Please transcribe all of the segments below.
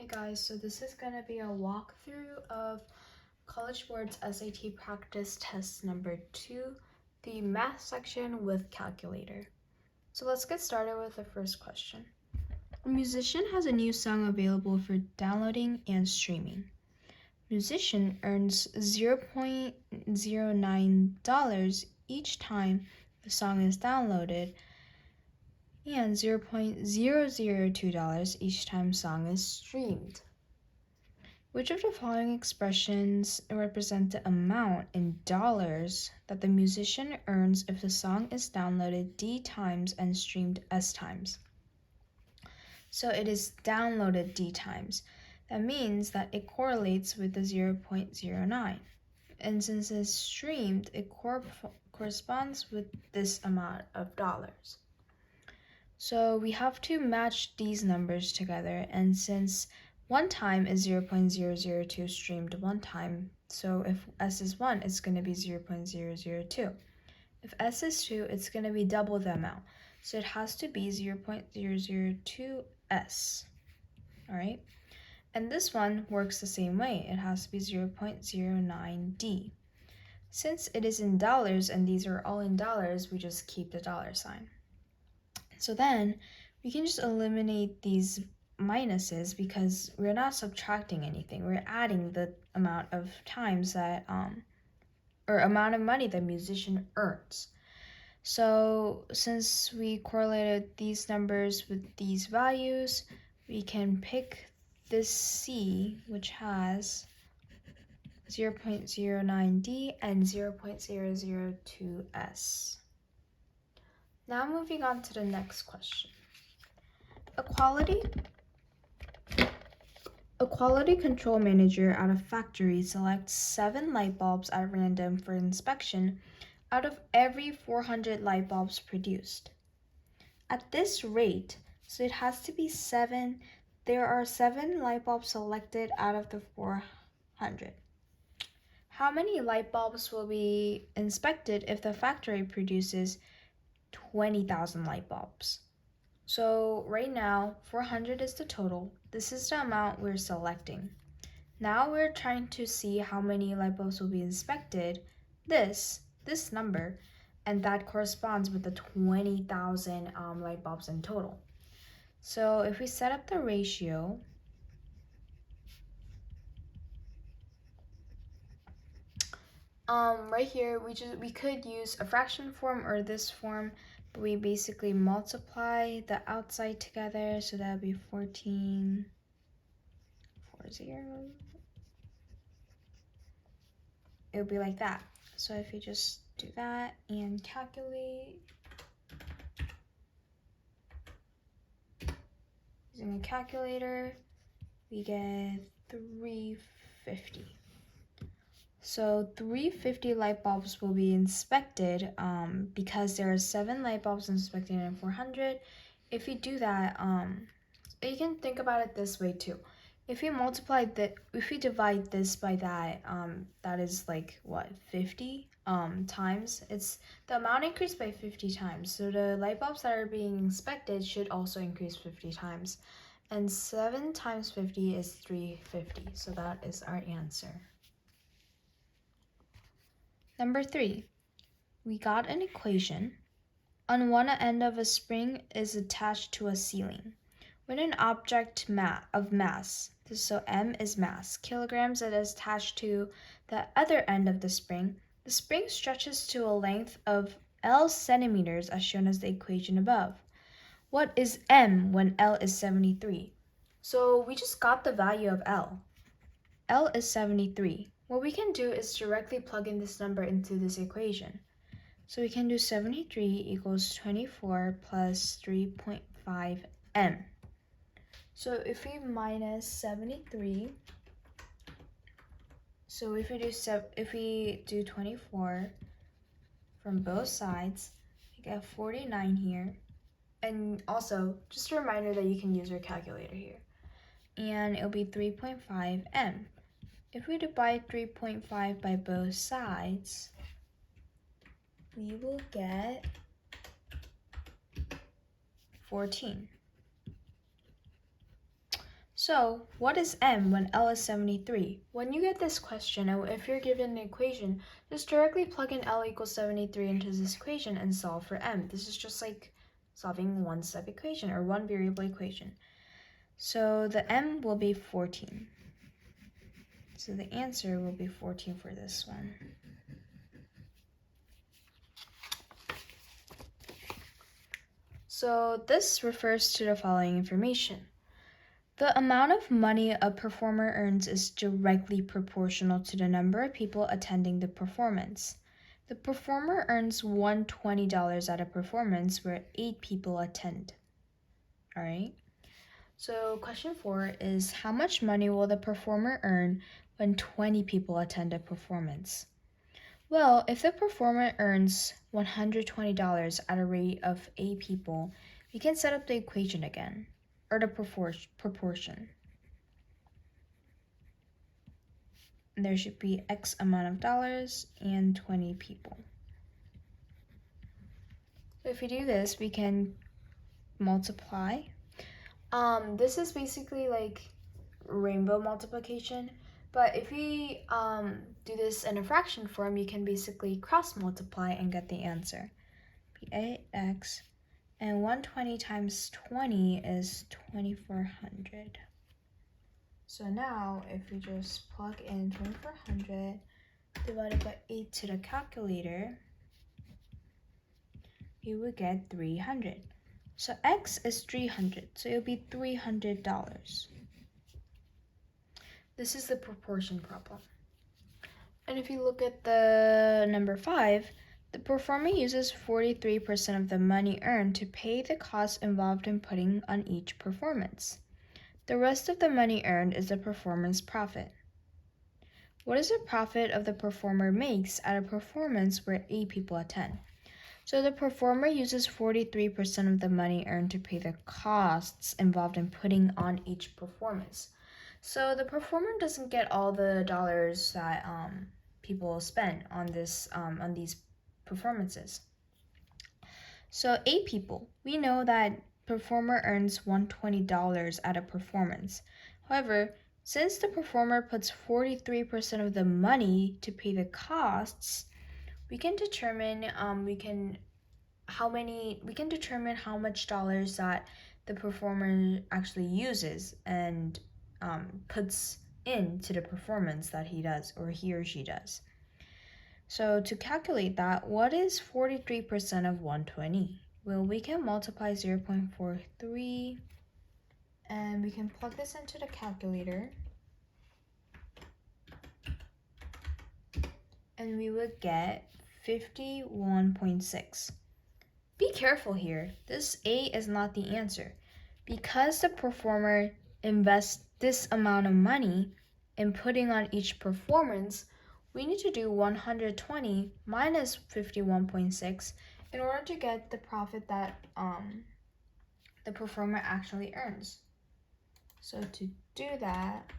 Hey guys, so this is going to be a walkthrough of College Board's SAT practice test number 2, the math section with calculator. So let's get started with the first question. A musician has a new song available for downloading and streaming. Musician earns $0.09 each time the song is downloaded and $0.002 each time song is streamed. Which of the following expressions represent the amount in dollars that the musician earns if the song is downloaded D times and streamed S times? So it is downloaded D times. That means that it correlates with the 0.09. And since it's streamed, it corresponds with this amount of dollars. So we have to match these numbers together, and since one time is 0.002 streamed one time, so if S is 1, it's going to be 0.002. If S is 2, it's going to be double the amount, so it has to be 0.002S. Alright? And this one works the same way. It has to be 0.09D. Since it is in dollars and these are all in dollars, we just keep the dollar sign. So then we can just eliminate these minuses because we're not subtracting anything. We're adding the amount of times that, or amount of money the musician earns. So since we correlated these numbers with these values, we can pick this C, which has 0.09D and 0.002S. Now moving on to the next question. A quality control manager at a factory selects 7 light bulbs at random for inspection out of every 400 light bulbs produced. At this rate, so it has to be 7, there are 7 light bulbs selected out of the 400. How many light bulbs will be inspected if the factory produces 20,000 light bulbs? So right now, 400 is the total. This is the amount we're selecting. Now we're trying to see how many light bulbs will be inspected, this number, and that corresponds with the 20,000 light bulbs in total. So if we set up the ratio, right here we could use a fraction form or this form, but we basically multiply the outside together, so that would be 14. 40. It would be like that. So if you just do that and calculate using a calculator, we get 350. So 350 light bulbs will be inspected because there are 7 light bulbs inspected in 400. If you do that, you can think about it this way too. If you divide this by that, that is like what, 50 times? It's the amount increased by 50 times. So the light bulbs that are being inspected should also increase 50 times. And 7 times 50 is 350. So that is our answer. Number 3, we got an equation. On one end of a spring is attached to a ceiling. When an object of mass, so m is mass, kilograms, that is attached to the other end of the spring stretches to a length of L centimeters as shown as the equation above. What is m when L is 73? So we just got the value of L. L is 73. What we can do is directly plug in this number into this equation. So we can do 73 equals 24 plus 3.5 m. So if we minus 73, so if we do 24 from both sides, you get 49 here. And also, just a reminder that you can use your calculator here. And it'll be 3.5 m. If we divide 3.5 by both sides, we will get 14. So, what is m when L is 73? When you get this question, or if you're given an equation, just directly plug in L equals 73 into this equation and solve for m. This is just like solving one-step equation or one variable equation. So the m will be 14. So the answer will be 14 for this one. So this refers to the following information. The amount of money a performer earns is directly proportional to the number of people attending the performance. The performer earns $120 at a performance where 8 people attend. All right. So question 4 is how much money will the performer earn when 20 people attend a performance? Well, if the performer earns $120 at a rate of 8 people, we can set up the equation again, or the proportion. And there should be X amount of dollars and 20 people. So if we do this, we can multiply. This is basically like rainbow multiplication, but if we do this in a fraction form, you can basically cross multiply and get the answer. Be 8x, and 120 times 20 is 2400. So now if we just plug in 2400 divided by 8 to the calculator, we would get 300. So x is 300, so it'll be $300. This is the proportion problem. And if you look at the number 5, the performer uses 43% of the money earned to pay the costs involved in putting on each performance. The rest of the money earned is the performer's profit. What is the profit of the performer makes at a performance where 8 people attend? So the performer uses 43% of the money earned to pay the costs involved in putting on each performance. So the performer doesn't get all the dollars that people spend on these performances. So 8 people, we know that performer earns $120 at a performance. However, since the performer puts 43% of the money to pay the costs, we can determine how much dollars that the performer actually uses and puts into the performance that he does or he or she does. So to calculate that, what is 43% of 120? Well, we can multiply 0.43 and we can plug this into the calculator. And we would get 51.6. Be careful here. This A is not the answer. Because the performer invests this amount of money in putting on each performance, we need to do 120 minus 51.6 in order to get the profit that the performer actually earns. So to do that,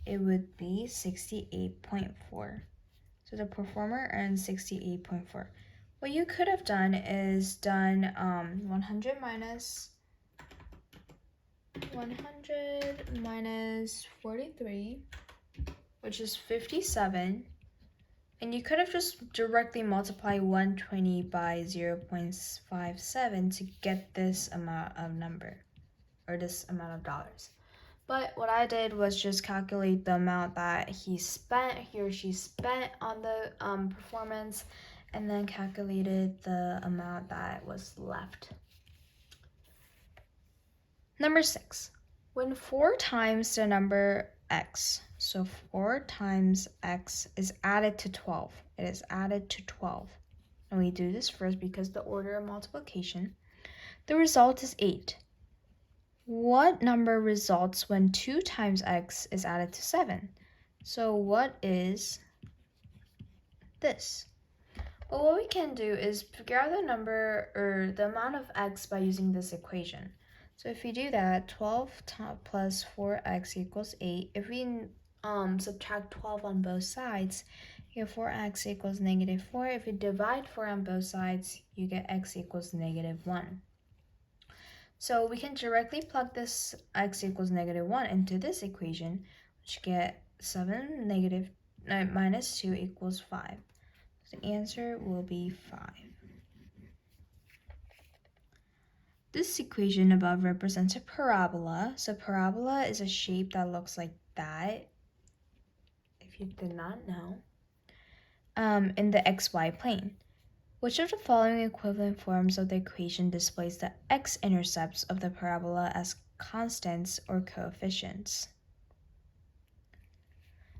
it would be 68.4. So the performer earns 68.4. What you could have done is done 100 minus 43, which is 57. And you could have just directly multiplied 120 by 0.57 to get this amount of number, or this amount of dollars. But what I did was just calculate the amount that he or she spent on the performance, and then calculated the amount that was left. Number 6. When 4 times the number x, so 4 times x is added to 12. It is added to 12. And we do this first because the order of multiplication. The result is 8. What number results when 2 times x is added to 7? So what is this? Well, what we can do is figure out the number or the amount of x by using this equation. So if we do that, 12 plus 4x equals 8. If we subtract 12 on both sides, you get 4x equals negative 4. If we divide 4 on both sides, you get x equals negative 1. So we can directly plug this x equals -1 into this equation, which get 7 minus 2 equals 5. So the answer will be 5. This equation above represents a parabola. So parabola is a shape that looks like that, if you did not know, in the xy plane. Which of the following equivalent forms of the equation displays the x-intercepts of the parabola as constants or coefficients?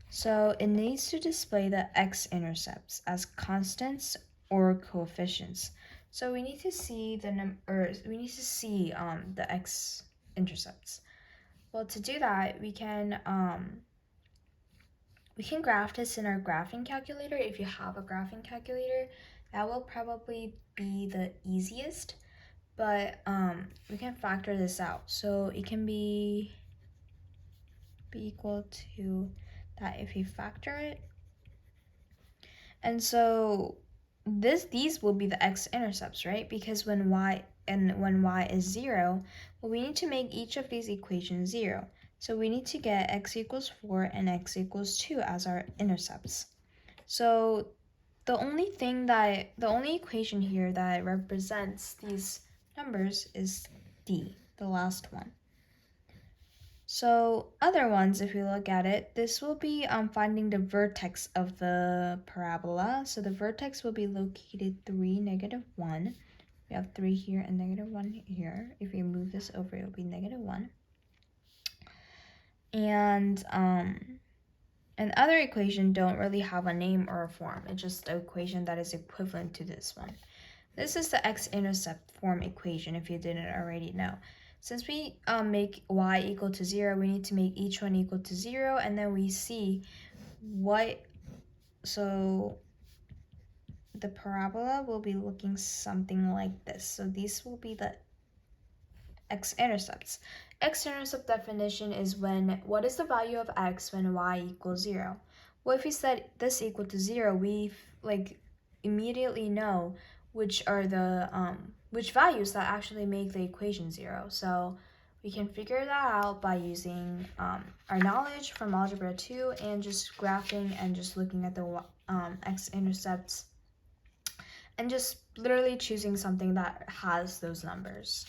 So it needs to display the x-intercepts as constants or coefficients. So we need to see the the x-intercepts. Well, to do that, we can graph this in our graphing calculator. If you have a graphing calculator, that will probably be the easiest, but we can factor this out. So it can be equal to that if you factor it. And so these will be the x-intercepts, right? Because when y is 0, well, we need to make each of these equations 0. So we need to get x equals 4 and x equals 2 as our intercepts. So the only equation here that represents these numbers is D, the last one. So other ones, if we look at it, this will be finding the vertex of the parabola. So the vertex will be located 3, -1. We have 3 here and -1 here. If we move this over, it will be -1. And other equation don't really have a name or a form. It's just an equation that is equivalent to this one. This is the x-intercept form equation, if you didn't already know. Since we make y equal to 0, we need to make each one equal to 0, and then we see so the parabola will be looking something like this. So these will be the x-intercepts. X-intercept definition is what is the value of x when y equals 0? Well, if we set this equal to 0, we immediately know which are the which values that actually make the equation 0. So we can figure that out by using our knowledge from Algebra 2 and just graphing and just looking at the x-intercepts and just literally choosing something that has those numbers.